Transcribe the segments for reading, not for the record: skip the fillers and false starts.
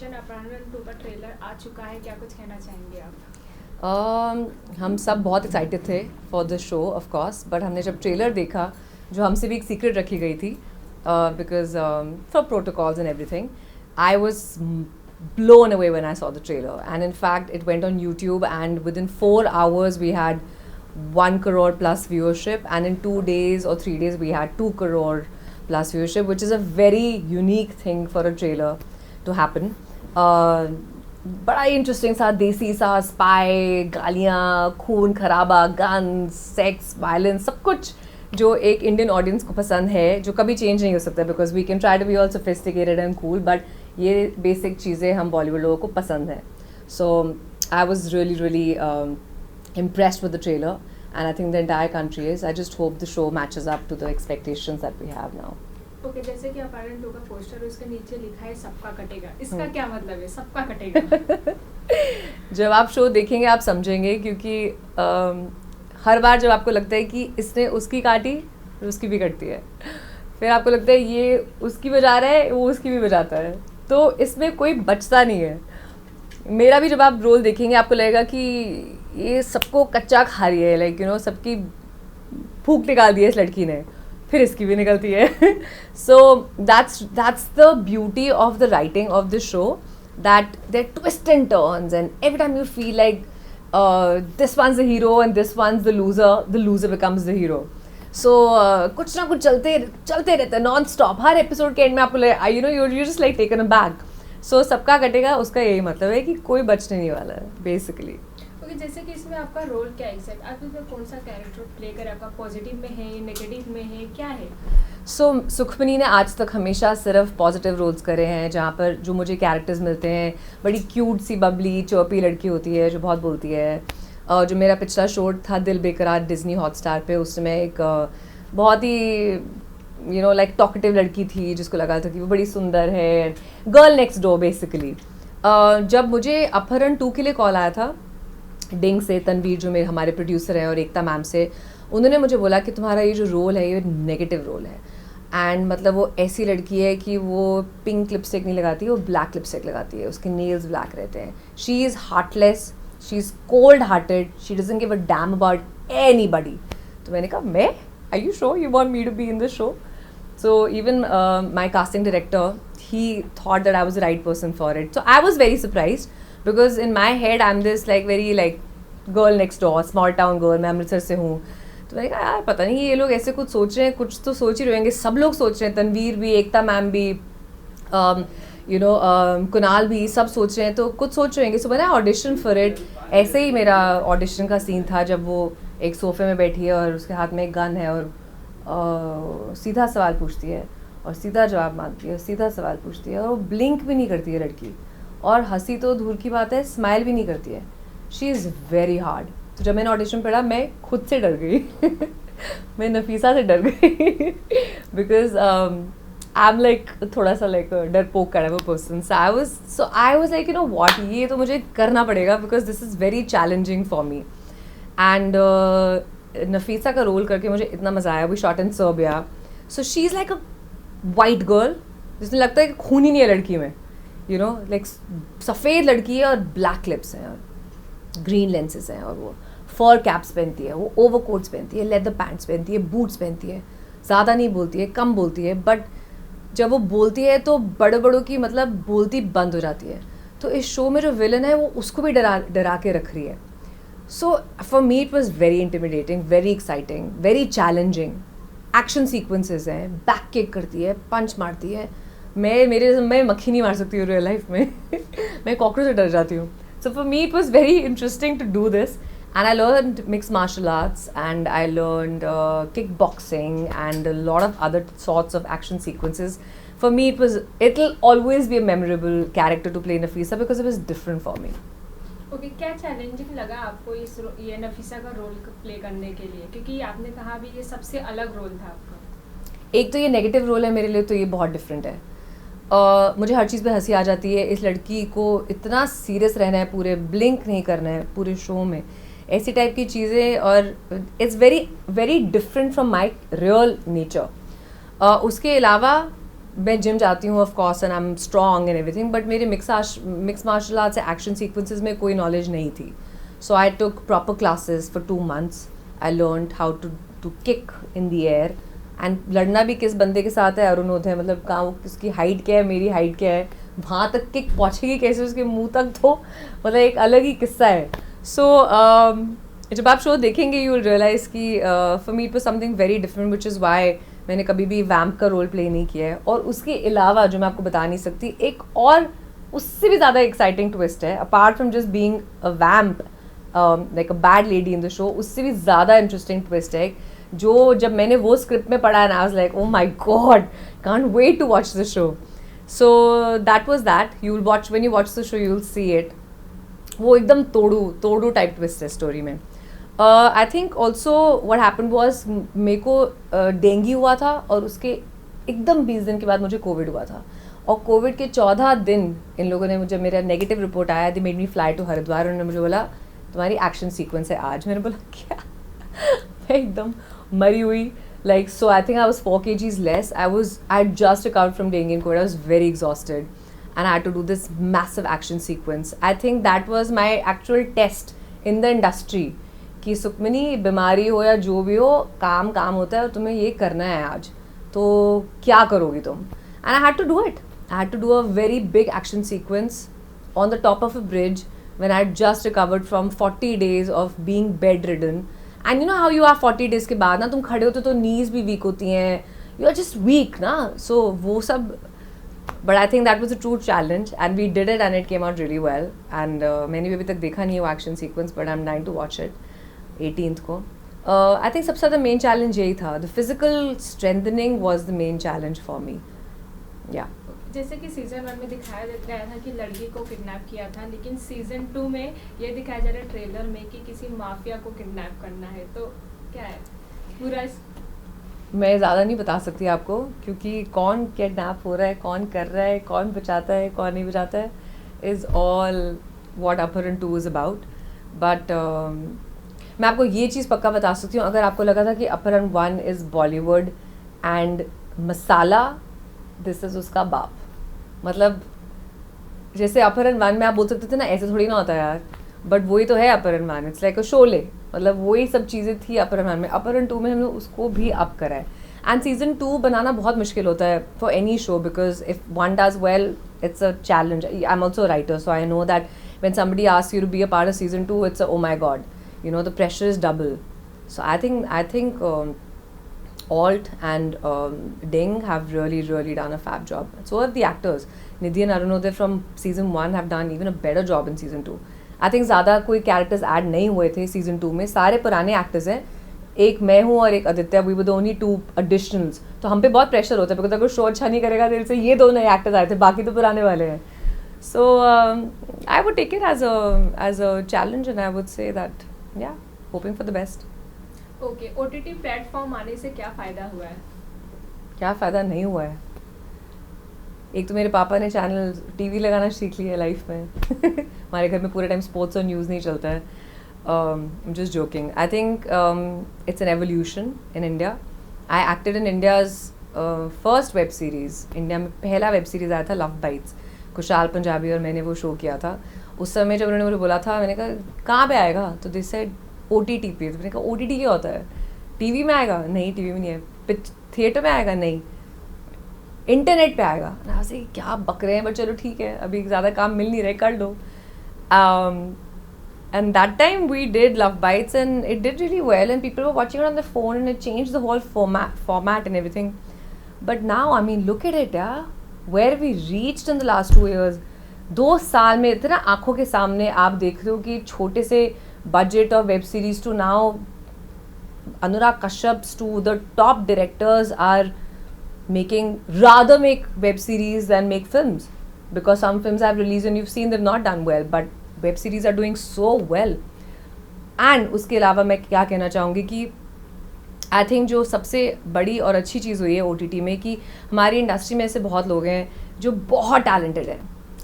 Question, अपहरण 2 का trailer आ चुका है, क्या कुछ कहना चाहेंगे आप? हम सब बहुत एक्साइटेड थे for the show off course, but हमने जब ट्रेलर देखा, जो हमसे भी एक सीक्रेट रखी गई थी because for protocols and everything, I was blown away when I saw the trailer. And in fact, it went on YouTube, and within 4 hours, we had 1 crore plus viewership. And in 2 days or 3 days, we had 2 crore plus viewership, which is a very unique thing for a trailer to happen. बड़ा interesting सा, देसी सा, spy, गालियाँ, खून खराबा, guns, sex, violence, सब कुछ जो एक इंडियन ऑडियंस को पसंद है, जो कभी चेंज नहीं हो सकता, because we can try to be all sophisticated and cool, but ये बेसिक चीज़ें हम बॉलीवुड लोगों को पसंद है. So I was really really impressed with the trailer, and I think the entire country is. I just hope the show matches up to the expectations that we have now. Okay, जैसे कि अपहरण 2 का poster, उसके नीचे लिखा है सबका कटेगा, इसका क्या मतलब है सबका कटेगा? जब आप शो देखेंगे आप समझेंगे, क्योंकि हर बार जब आपको लगता है कि इसने उसकी काटी, फिर उसकी भी कटती है, फिर आपको लगता है ये उसकी बजा रहा है, वो उसकी भी बजाता है, तो इसमें कोई बचता नहीं है. मेरा भी जब आप रोल देखेंगे आपको लगेगा कि ये सबको कच्चा खा रही है, लाइक यू नो, सबकी फूंक निकाल दी है इस लड़की ने, फिर इसकी भी निकलती है. So that's the beauty of the writing of the show, that their twist and turns, and every time you feel like this one's the hero and this one's the loser becomes the hero. So कुछ ना कुछ चलते रहते हैं non stop. हर episode के end में आपको you know you just like taken a bag. So सबका कटेगा, उसका यही मतलब है कि कोई बचने नहीं वाला है बेसिकली. ओके, जैसे कि इसमें आपका रोल क्या है एग्जैक्ट, आप इसमें कौन सा कैरेक्टर प्ले कर, आपका पॉजिटिव में है, नेगेटिव में है, क्या है? सो सुखमनी ने आज तक हमेशा सिर्फ पॉजिटिव रोल्स करे हैं, जहाँ पर जो मुझे कैरेक्टर्स मिलते हैं, बड़ी क्यूट सी बबली चौपी लड़की होती है जो बहुत बोलती है. जो मेरा पिछला शो था दिल बेकरार डिज्नी हॉटस्टार पे, उसमें एक बहुत ही यू नो लाइक टॉकेटिव लड़की थी जिसको लगा था कि वो बड़ी सुंदर है, गर्ल नेक्स्ट डोर बेसिकली. जब मुझे अपहरण 2 के लिए कॉल आया था डिंग से, तनवीर जो मेरे हमारे प्रोड्यूसर हैं और एकता मैम से, उन्होंने मुझे बोला कि तुम्हारा ये जो रोल है ये नेगेटिव रोल है. एंड मतलब वो ऐसी लड़की है कि वो पिंक लिपस्टिक नहीं लगाती, वो ब्लैक लिपस्टिक लगाती है, उसके नेल्स ब्लैक रहते हैं. She is heartless, she is cold hearted, she doesn't give a damn about anybody. तो मैंने कहा, मैं, are you sure you want me to be in this show? So even my casting director, he thought that I was the right person for it. So I was very surprised, because in my head I'm this like very like girl next door, small town girl. मैं अमृतसर से हूँ. तो मैंने कहा यार पता नहीं ये लोग ऐसे कुछ सोच रहे हैं, कुछ तो सोच ही रहेंगे, सब लोग सोच रहे हैं, तनवीर भी, एकता मैम भी, यू नो कुणाल भी, सब सोच रहे हैं, तो कुछ सोच रहेंगे. सो मैंने ऑडिशन फॉर इट. ऐसे ही मेरा ऑडिशन का सीन था, जब वो एक सोफे में बैठी है और उसके हाथ में एक गन है और सीधा सवाल पूछती है और सीधा जवाब मांगती है, सीधा सवाल पूछती है, और वो ब्लिंक भी नहीं करती है लड़की, और हंसी तो दूर की बात है, स्माइल भी नहीं करती है. She is very hard. तो जब मैंने ऑडिशन पढ़ा, मैं खुद से डर गई. मैं नफीसा से डर गई, बिकॉज आई एम लाइक थोड़ा सा लाइक डरपोक kind of a person. So I was like you know what, ये तो मुझे करना पड़ेगा, because this is very challenging for me. And Nafisa का रोल करके मुझे इतना मज़ा आया. We shot in Serbia. So she is like a white girl, जिसमें लगता है कि खून ही नहीं है लड़की में, यू नो लाइक सफ़ेद लड़की है और ब्लैक लिप्स हैं और ग्रीन लेंसेज हैं, और वो फर कैप्स पहनती है, वो ओवर कोट्स पहनती है, लेदर पैंट्स पहनती है, बूट्स पहनती है, ज़्यादा नहीं बोलती है, कम बोलती है, बट जब वो बोलती है तो बड़े बड़ों की मतलब बोलती बंद हो जाती है. तो इस शो में जो विलन है वो उसको भी डरा के रख रही है. सो for me it was very intimidating, very exciting, very challenging. Action sequences हैं, बैक किक करती है, पंच मारती है. मैं मक्खी नहीं मार सकती हूँ रियल लाइफ में. मैं कॉकरोच से डर जाती हूँ. So for me it was very interesting to do this, and I learned mix martial arts, and I learned kick boxing and a lot of other sorts of action sequences. For me it'll always be a memorable character to play Nafisa, because it was different for me. Okay, क्या challenging लगा आपको ये नफीसा का role play करने के लिए, क्योंकि आपने कहा भी ये सबसे अलग रोल था आपका. एक तो ये नेगेटिव रोल है मेरे लिए, तो ये बहुत डिफरेंट है. मुझे हर चीज़ पे हंसी आ जाती है. इस लड़की को इतना सीरियस रहना है, पूरे ब्लिंक नहीं करना है पूरे शो में, ऐसी टाइप की चीज़ें, और it's very very different from my real nature. उसके अलावा मैं जिम जाती हूँ of course and I am strong and everything, but मेरे मिक्स मार्शल आर्ट्स से एक्शन सीक्वेंसेस में कोई नॉलेज नहीं थी. So I took proper classes for 2 months. I learned how to kick in the air, and लड़ना भी किस बंदे के साथ है, अरुणोदय, मतलब कहाँ उसकी हाइट क्या है, मेरी हाइट क्या है, वहाँ तक किक पहुँचेगी कैसे उसके मुंह तक, तो मतलब एक अलग ही किस्सा है. सो जब आप शो देखेंगे यू विल रियलाइज़ कि for me it was something very different, which is why मैंने कभी भी वैम्प का रोल प्ले नहीं किया है. और उसके अलावा जो मैं आपको बता नहीं सकती, एक और उससे भी ज़्यादा एक्साइटिंग ट्विस्ट है, apart from just being a vamp like a bad lady in the show, उससे भी ज़्यादा इंटरेस्टिंग ट्विस्ट है जो जब मैंने वो स्क्रिप्ट में पढ़ा and I was like, oh my god, can't wait to watch the show. So that was that. You will watch, when you watch the show you will see it. वो एकदम तोड़ू टाइप ट्विस्ट है story में. I think also what happen was, मेरे को dengue हुआ था और उसके एकदम 20 दिन के बाद मुझे कोविड हुआ था. और कोविड के 14 दिन इन लोगों ने मुझे, मेरा नेगेटिव रिपोर्ट आया, they made me fly to Haridwar. उन्होंने मुझे बोला तुम्हारी एक्शन सीक्वेंस है आज. मैंने बोला क्या? मैं एकदम मरी हुई. Like so I think I was 4 kgs less. I just recovered from dengue and Covid. I was very exhausted and I had to do this massive action sequence. I think that was my actual test in the industry कि सुखमनी बीमारी हो या जो भी हो, काम होता है और तुम्हें ये करना है आज, तो क्या करोगी तुम. And I had to do it. I had to do a very big action sequence on the top of a bridge when I had just recovered from 40 days of being bedridden. And you know how you are 40 days के बाद ना तुम खड़े होते तो knees भी weak होती हैं, you are just weak ना. So वो सब, but I think that was a true challenge and we did it and it came out really well. And मैंने भी अभी तक देखा नहीं है वो action sequence, but I'm dying to watch it 18th को. I think सबसे ज़्यादा main challenge यही था. The physical strengthening was the main challenge for me. Yeah. जैसे कि सीजन 1 में दिखाया गया था कि लड़की को किडनैप किया था, लेकिन सीजन 2 में ये दिखाया जा रहा है ट्रेलर में कि किसी माफिया को किडनैप करना है, तो क्या है पूरा? मैं ज़्यादा नहीं बता सकती आपको, क्योंकि कौन किडनैप हो रहा है, कौन कर रहा है, कौन बचाता है, कौन नहीं बचाता है, इज़ ऑल वॉट अपहरण 2 इज़ अबाउट. बट मैं आपको ये चीज़ पक्का बता सकती हूँ, अगर आपको लगा था कि अपहरण 1 is Bollywood and masala, this is उसका बाप. मतलब जैसे अपहरण 1 में आप बोल सकते थे ना ऐसे थोड़ी ना होता है यार, बट वही तो है अपहरण 1. इट्स लाइक अ शोले, मतलब वही सब चीज़ें थी अपहरण 1 में. अपहरण 2 में हमने उसको भी अप करा है. एंड सीजन 2 बनाना बहुत मुश्किल होता है for any show, because if one does well it's a challenge. I am also writer, so I know that when somebody asks you to be a part of season 2, it's oh my god, you know, the pressure is double. So I think Alt and Ding have really done a fab job. So have the actors. Nidhi and Arunodaya from season 1 have done even a better job in season 2. I think ज़्यादा कोई characters add नहीं हुए थे season 2 में. सारे पुराने actors हैं. एक मैं हूँ और एक Aditya. We were the only 2 additionals. तो हम पे बहुत pressure होता है, because अगर शो अच्छा नहीं करेगा दिल से, ये 2 नए actors आए थे, बाकी तो पुराने वाले हैं. So I would take it as a challenge, and I would say that yeah, hoping for the best. Okay, OTT platform आने से क्या फ़ायदा हुआ है? क्या फ़ायदा नहीं हुआ है? एक तो मेरे पापा ने चैनल टीवी लगाना सीख लिया है लाइफ में. हमारे घर में पूरे टाइम स्पोर्ट्स और न्यूज़ नहीं चलता है. Just joking. I think it's an evolution in India. I acted in India's first web series. India में पहला वेब सीरीज़ आया था लव बाइट्स. खुशहाल पंजाबी और मैंने वो शो किया था. उस समय जब उन्होंने मुझे बोला था, मैंने कहा कहाँ पे आएगा, तो दिस सेड OTT पे. तो मैंने कहा OTT क्या होता है? टीवी में आएगा? नहीं, टीवी में नहीं है. थिएटर में आएगा? नहीं, इंटरनेट पे आएगा. ना से क्या बक रहे हैं, बट चलो ठीक है, अभी ज़्यादा काम मिल नहीं रहे, कर लो. And that time we did Love Bites and it did really well and people were watching it on the phone and it changed the whole format and everything. But now I mean look at it, where we reached in the last 2 years. 2 साल में इतना आंखों के सामने आप देख रहे हो कि छोटे से budget of web series to now Anurag Kashyap's to the top directors are rather make web series than make films, because some films have released and you've seen they've not done well, but web series are doing so well. And उसके अलावा मैं क्या कहना चाहूँगी कि I think जो सबसे बड़ी और अच्छी चीज़ हुई है OTT में कि हमारी इंडस्ट्री में ऐसे बहुत लोग हैं जो बहुत टैलेंटेड हैं,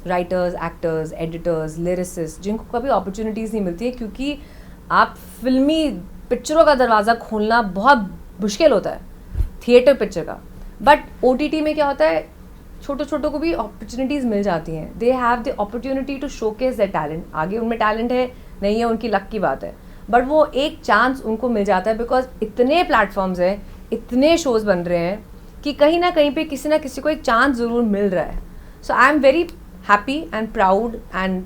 राइटर्स, एक्टर्स, एडिटर्स, लिरिसिस्ट, जिनको कभी अपॉर्चुनिटीज़ नहीं मिलती है, क्योंकि आप फिल्मी पिक्चरों का दरवाज़ा खोलना बहुत मुश्किल होता है, थिएटर पिक्चर का. बट OTT में क्या होता है, छोटों छोटों को भी अपॉर्चुनिटीज़ मिल जाती हैं. They have the opportunity to showcase their talent. आगे उनमें टैलेंट है नहीं है उनकी लक की बात है, बट वो एक चांस उनको मिल जाता है बिकॉज इतने प्लेटफॉर्म्स हैं, इतने शोज़ बन रहे हैं कि कहीं ना कहीं पे किसी ना किसी को एक चांस ज़रूर मिल रहा है. So I am very happy and proud and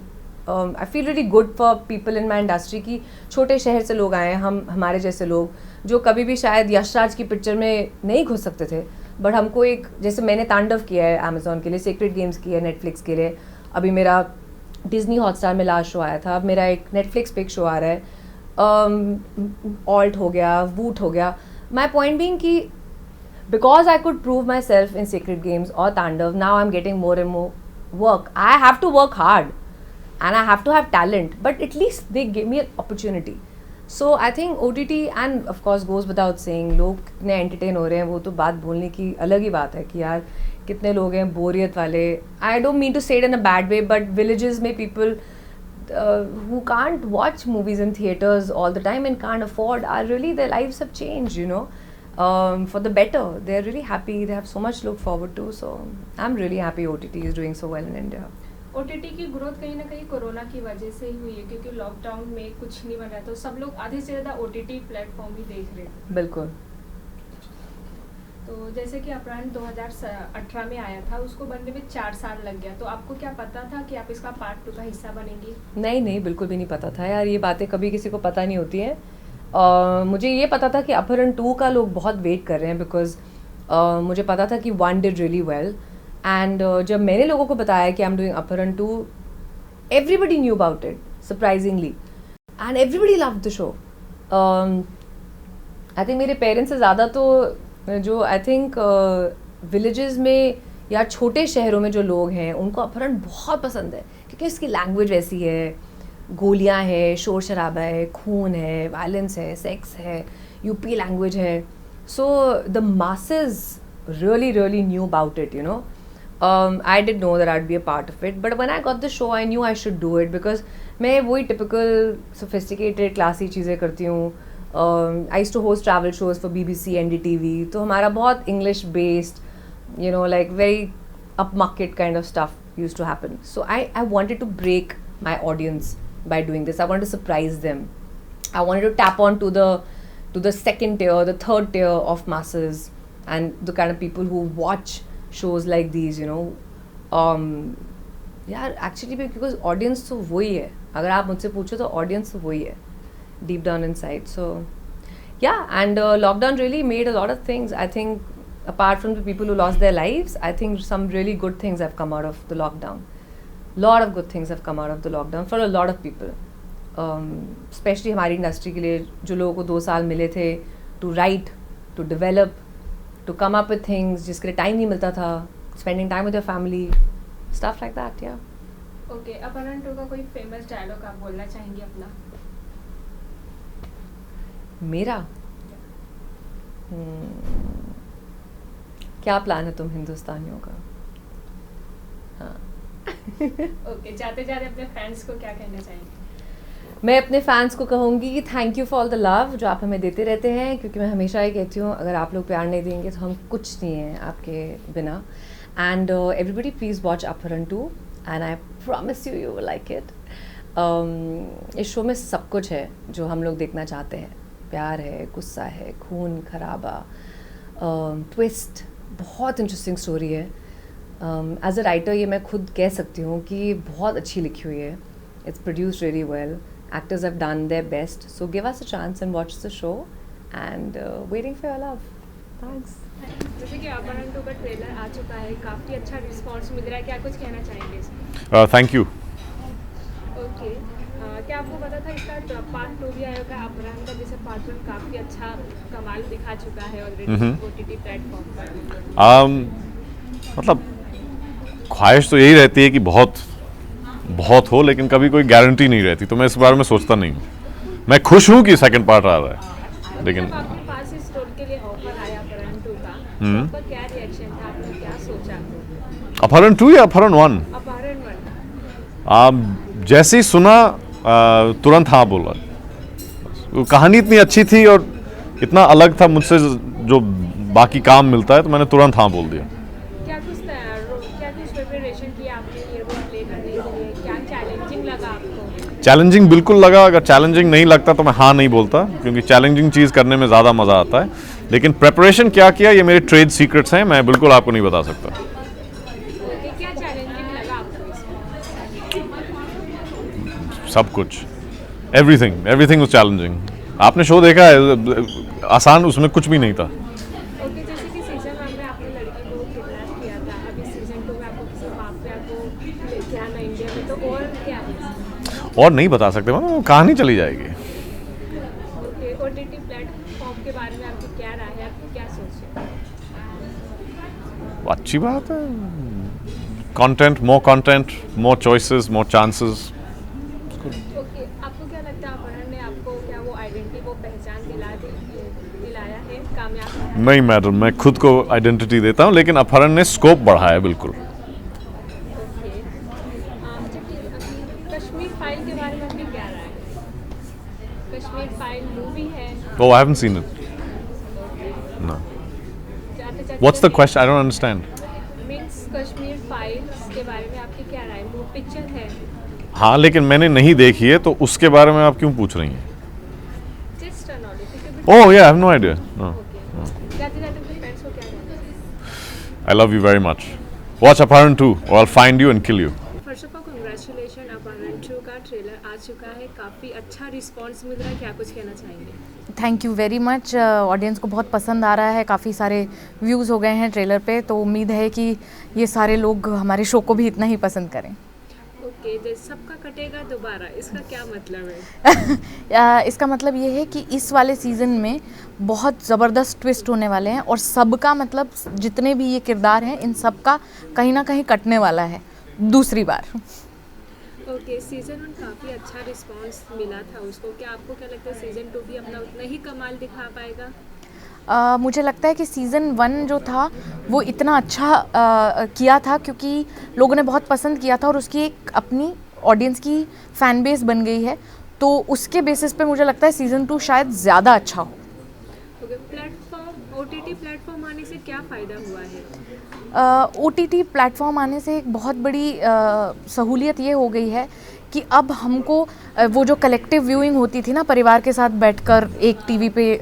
I feel really good for people in my industry कि छोटे शहर से लोग आए हैं, हमारे जैसे लोग जो कभी भी शायद यशराज की पिक्चर में नहीं घुस सकते थे, बट हमको एक, जैसे मैंने तांडव किया है अमेजोन के लिए, सीक्रेट गेम्स किया है नेटफ्लिक्स के लिए, अभी मेरा डिज्नी हॉटस्टार में लास्ट शो आया था, अब मेरा एक नेटफ्लिक्स पे एक शो आ रहा है, ऑल्ट हो गया, वूट हो गया. माई पॉइंट बीइंग कि because I could prove myself in Sacred Games or Tandav, now I'm getting more and more work. I have to work hard and I have to have talent, but at least they give me an opportunity. So I think OTT and of course goes without saying, लोग कितने entertain हो रहे हैं वो तो बात बोलने की अलग ही बात है कि यार कितने लोग हैं बोरियत वाले. I don't mean to say it in a bad way, but villages में people who can't watch movies in theaters all the time and can't afford, are really, their lives have changed, you know. For the better. They're really happy. They have so much to look forward to. So I'm really happy OTT is doing so well in India. OTT की growth कहीं ना कहीं corona की वजह से ही हुई है, क्योंकि लॉकडाउन में कुछ नहीं बन रहा तो सब लोग आधे से ज़्यादा OTT प्लेटफॉर्म ही देख रहे हैं. बिल्कुल. तो जैसे कि अपहरण 2018 में आया था, उसको बनने में 4 साल लग गया, तो आपको क्या पता था कि आप इसका पार्ट 2 का हिस्सा बनेंगी? नहीं, बिल्कुल भी नहीं पता था यार. ये बातें कभी किसी को पता नहीं होती हैं. मुझे ये पता था कि अपहरण 2 का लोग बहुत वेट कर रहे हैं बिकॉज मुझे पता था कि 1 डिड रियली वेल, एंड जब मैंने लोगों को बताया कि आई एम डूइंग अपहरण 2, everybody knew about it surprisingly and everybody loved the show. I think मेरे पेरेंट्स से ज़्यादा तो जो आई थिंक विलेजेस में या छोटे शहरों में जो लोग हैं उनको अपहरण बहुत पसंद है, क्योंकि इसकी लैंग्वेज वैसी है, गोलियां है, शोर शराबा है, खून है, वायलेंस है, सेक्स है, यूपी लैंग्वेज है. So the masses really knew about it, you know. I did know that I'd be a part of it, but when I got the show I knew I should do it because मैं वही typical sophisticated classy चीज़ें करती हूँ. I used to host travel shows for BBC, NDTV, तो हमारा बहुत English based, you know, like very upmarket kind of stuff used to happen. So I wanted to break my audience by doing this. I wanted to surprise them. I wanted to tap on to the second tier, the third tier of masses and the kind of people who watch shows like these, you know. Yeah, actually because audience तो वही है. अगर आप मुझसे पूछो तो audience तो वही है deep down inside. So yeah, and lockdown really made a lot of things. I think apart from the people who lost their lives, I think some really good things have come out of the lockdown. Lot of good things have come out of the lockdown for a lot of people, especially हमारी industry के लिए जो लोगों को 2 साल मिले थे to write, to develop, to come up with things जिसके लिए टाइम नहीं मिलता था, spending time with your family, stuff like that. Yeah. Okay, अपहरण 2 का कोई फेमस डायलॉग आप बोलना चाहेंगे अपना? मेरा क्या प्लान है तुम हिंदुस्तानियों का? हाँ. ओके, जाते जाते अपने फैंस को क्या कहना चाहेंगे? मैं अपने फैंस को कहूँगी कि thank you for all the love जो आप हमें देते रहते हैं, क्योंकि मैं हमेशा ही कहती हूँ अगर आप लोग प्यार नहीं देंगे तो हम कुछ नहीं हैं आपके बिना. एंड एवरीबडी प्लीज़ वॉच अपहरण 2 and I promise you you will like it. इस शो में सब कुछ है जो हम लोग देखना चाहते हैं. प्यार है, गुस्सा है, खून खराबा, ट्विस्ट, बहुत इंटरेस्टिंग स्टोरी है. एज अ राइटर ये मैं खुद कह सकती हूँ कि बहुत अच्छी लिखी हुई है. It's produced really well, actors have done their best, so give us a chance and watch the show and waiting for your love. Thanks. जैसे कि अपहरण 2 का ट्रेलर आ चुका है, काफ़ी अच्छा रिस्पांस मिल रहा है, क्या कुछ कहना चाहेंगे इसमें? Thank you. ओके, क्या आपको पता था इसका पार्ट 2 भी आएगा अपहरण का, जैसे पार्ट 1 काफ़ी अच्छा कमाल दिखा चुका है ऑलरेडी OTT प्लेटफॉर्म पर? मतलब ख्वाहिश तो यही रहती है कि बहुत हो, लेकिन कभी कोई गारंटी नहीं रहती, तो मैं इस बारे में सोचता नहीं हूँ. मैं खुश हूँ कि सेकंड पार्ट आ रहा है, लेकिन आपके पास इस रोल के लिए ऑफर आया अपहरण 2 का, तो आपका क्या रिएक्शन था, आपने क्या सोचा? अपहरण 2 या अपहरण 1? अपहरण 1. जैसे ही सुना तुरंत हाँ बोला. वो कहानी इतनी अच्छी थी और इतना अलग था मुझसे जो बाकी काम मिलता है, तो मैंने तुरंत हाँ बोल दिया. क्या कुछ क्या चैलेंजिंग लगा आपको? चैलेंजिंग बिल्कुल लगा। अगर चैलेंजिंग नहीं लगता तो मैं हाँ नहीं बोलता, क्योंकि चैलेंजिंग चीज़ करने में ज़्यादा मज़ा आता है। लेकिन प्रेपरेशन क्या किया ये मेरे ट्रेड सीक्रेट्स हैं, मैं बिल्कुल आपको नहीं बता सकता। ओके, क्या चैलेंजिंग लगा आपको इसमें? सब कुछ, एवरीथिंग एवरीथिंग वाज चैलेंजिंग। आपने शो देखा है, आसान उसमें कुछ भी नहीं था। ओके, जैसे कि सीजन 1 में आपने लड़की को किडनैप किया था, अभी सीजन 2 में आपको किसी माफिया को लेके आना इंडिया में, तो और क्या है इसमें? और नहीं बता सकते, मतलब वो कहानी चली जाएगी। ओके, ओटीटी प्लेटफॉर्म के बारे में आपकी क्या राय है, आपकी क्या सोच है? अच्छी बात है, कंटेंट, मोर चॉइसेस, मोर चांसेस। ओके, आपको क्या लगता है अपहरण ने आपको क्या वो आइडेंटिटी, वो पहचान दिलाया है, कामयाब है? नहीं मैडम, मैं खुद को आइडेंटिटी देता हूँ, लेकिन अपहरण ने स्कोप बढ़ाया बिल्कुल। ओके, कश्मीर फाइल के बारे में आपकी क्या राय है? कश्मीर फाइल मूवी है, Oh, I haven't seen it. No. जाते जाते What's the question? I don't understand. Means Kashmir files के बारे में आपकी क्या राय है? वो पिक्चर है, हाँ, लेकिन मैंने नहीं देखी है, तो उसके बारे में आप क्यों पूछ रही हैं? जस्ट अ नॉलेज, क्योंकि Oh yeah, I have no idea. No. Okay, जाते जाते अपने फ्रेंड्स को क्या कहना है? I love you very much. Watch Apharan 2 or I'll find you and kill you. First of all congratulation, अपहरण 2 का ट्रेलर आ चुका है, काफ़ी अच्छा रिस्पांस मिल रहा है, क्या कुछ कहना चाहेंगे? Thank you very much. Audience को बहुत पसंद आ रहा है, काफ़ी सारे व्यूज़ हो गए हैं ट्रेलर पे, तो उम्मीद है कि ये सारे लोग हमारे शो को भी इतना ही पसंद करें। ओके, जैसे सबका कटेगा दोबारा, इसका क्या मतलब है? इसका मतलब ये है कि इस वाले सीज़न में बहुत ज़बरदस्त ट्विस्ट होने वाले हैं और सबका मतलब जितने भी ये किरदार हैं इन सबका कहीं ना कहीं कटने वाला है दूसरी बार। ओके, सीजन 1 काफ़ी अच्छा रिस्पांस मिला था उसको, क्या आपको क्या लगता है सीजन 2 भी अपना उतना ही कमाल दिखा पाएगा? मुझे लगता है कि सीज़न 1 जो था वो इतना अच्छा किया था क्योंकि लोगों ने बहुत पसंद किया था और उसकी एक अपनी ऑडियंस की फ़ैन बेस बन गई है, तो उसके बेसिस पे मुझे लगता है सीज़न 2 शायद ज़्यादा अच्छा हो। ओके, प्लेटफॉर्म ओटीटी प्लेटफॉर्म आने से क्या फ़ायदा हुआ है? OTT प्लेटफॉर्म आने से एक बहुत बड़ी सहूलियत ये हो गई है कि अब हमको वो जो कलेक्टिव व्यूइंग होती थी ना, परिवार के साथ बैठकर एक टीवी पे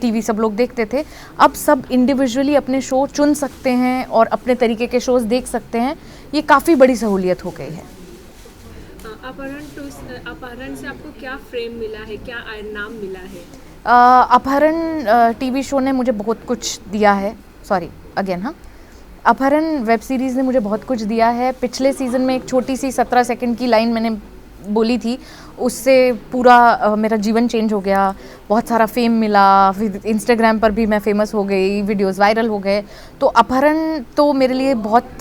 टीवी सब लोग देखते थे, अब सब इंडिविजुअली अपने शो चुन सकते हैं और अपने तरीके के शोज़ देख सकते हैं। ये काफ़ी बड़ी सहूलियत हो गई है। अपहरण से आपको क्या फ्रेम मिला है, क्या नाम मिला है? अपहरण टीवी शो ने मुझे बहुत कुछ दिया है, अपहरण वेब सीरीज़ ने मुझे बहुत कुछ दिया है। पिछले सीज़न में एक छोटी सी 17 सेकंड की लाइन मैंने बोली थी, उससे पूरा मेरा जीवन चेंज हो गया, बहुत सारा फेम मिला, फिर इंस्टाग्राम पर भी मैं फेमस हो गई, वीडियोस वायरल हो गए। तो अपहरण तो मेरे लिए बहुत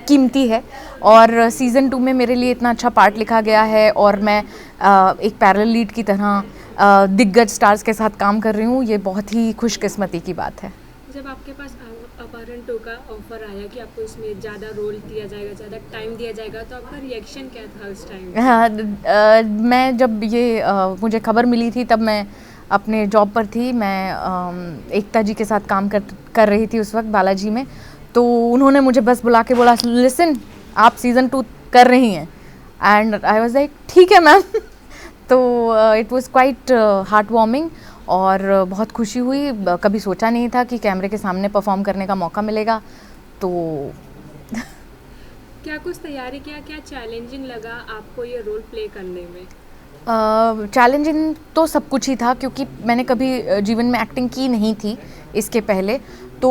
कीमती है और सीज़न 2 में मेरे लिए इतना अच्छा पार्ट लिखा गया है और मैं एक पैरेलल लीड की तरह दिग्गज स्टार्स के साथ काम कर रही हूँ। ये बहुत ही खुशकिस्मती की बात है। जब आपके पास अपहरण 2 का ऑफर आया कि आपको इसमें ज़्यादा रोल दिया जाएगा, ज़्यादा टाइम दिया जाएगा, तो आपका रिएक्शन क्या था उस टाइम? हाँ, मैं जब ये मुझे खबर मिली थी तब मैं अपने जॉब पर थी। मैं एकता जी के साथ काम कर रही थी उस वक्त बालाजी में। तो उन्होंने मुझे बस बुला के बोला, लिसन आप सीज़न 2 कर रही हैं, एंड आई वाज लाइक ठीक है मैम। तो it was quite heart warming और बहुत खुशी हुई। कभी सोचा नहीं था कि कैमरे के सामने परफॉर्म करने का मौका मिलेगा। तो क्या कुछ तैयारी किया, क्या चैलेंजिंग लगा आपको ये रोल प्ले करने में? चैलेंजिंग तो सब कुछ ही था क्योंकि मैंने कभी जीवन में एक्टिंग की नहीं थी इसके पहले। तो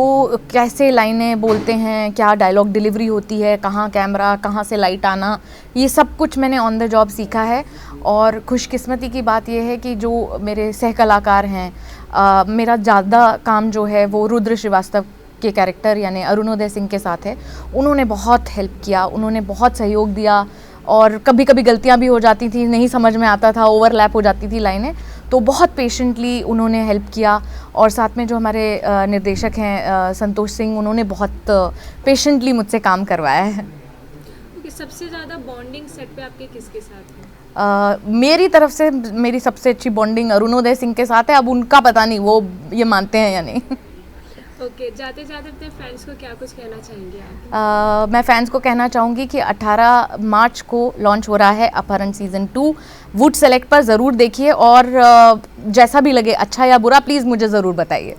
कैसे लाइनें बोलते हैं, क्या डायलॉग डिलीवरी होती है, कहाँ कैमरा, कहाँ से लाइट आना, ये सब कुछ मैंने ऑन द जॉब सीखा है। और खुशकिस्मती की बात यह है कि जो मेरे सह कलाकार हैं, मेरा ज़्यादा काम जो है वो रुद्र श्रीवास्तव के कैरेक्टर यानी अरुणोदय सिंह के साथ है। उन्होंने बहुत हेल्प किया, उन्होंने बहुत सहयोग दिया और कभी कभी गलतियां भी हो जाती थी, नहीं समझ में आता था, ओवरलैप हो जाती थी लाइनें, तो बहुत पेशेंटली उन्होंने हेल्प किया। और साथ में जो हमारे निर्देशक हैं संतोष सिंह, उन्होंने बहुत पेशेंटली मुझसे काम करवाया है। सबसे ज़्यादा बॉन्डिंग सेट पे आपके किसके साथ है? मेरी तरफ से मेरी सबसे अच्छी बॉन्डिंग अरुणोदय सिंह के साथ है। अब उनका पता नहीं वो ये मानते हैं या नहीं। ओके, जाते जाते अपने फैंस को क्या कुछ कहना चाहेंगे आप? मैं फैंस को कहना चाहूँगी कि 18 मार्च को लॉन्च हो रहा है अपहरण सीज़न 2। वुड सेलेक्ट पर ज़रूर देखिए और जैसा भी लगे, अच्छा या बुरा, प्लीज़ मुझे ज़रूर बताइए।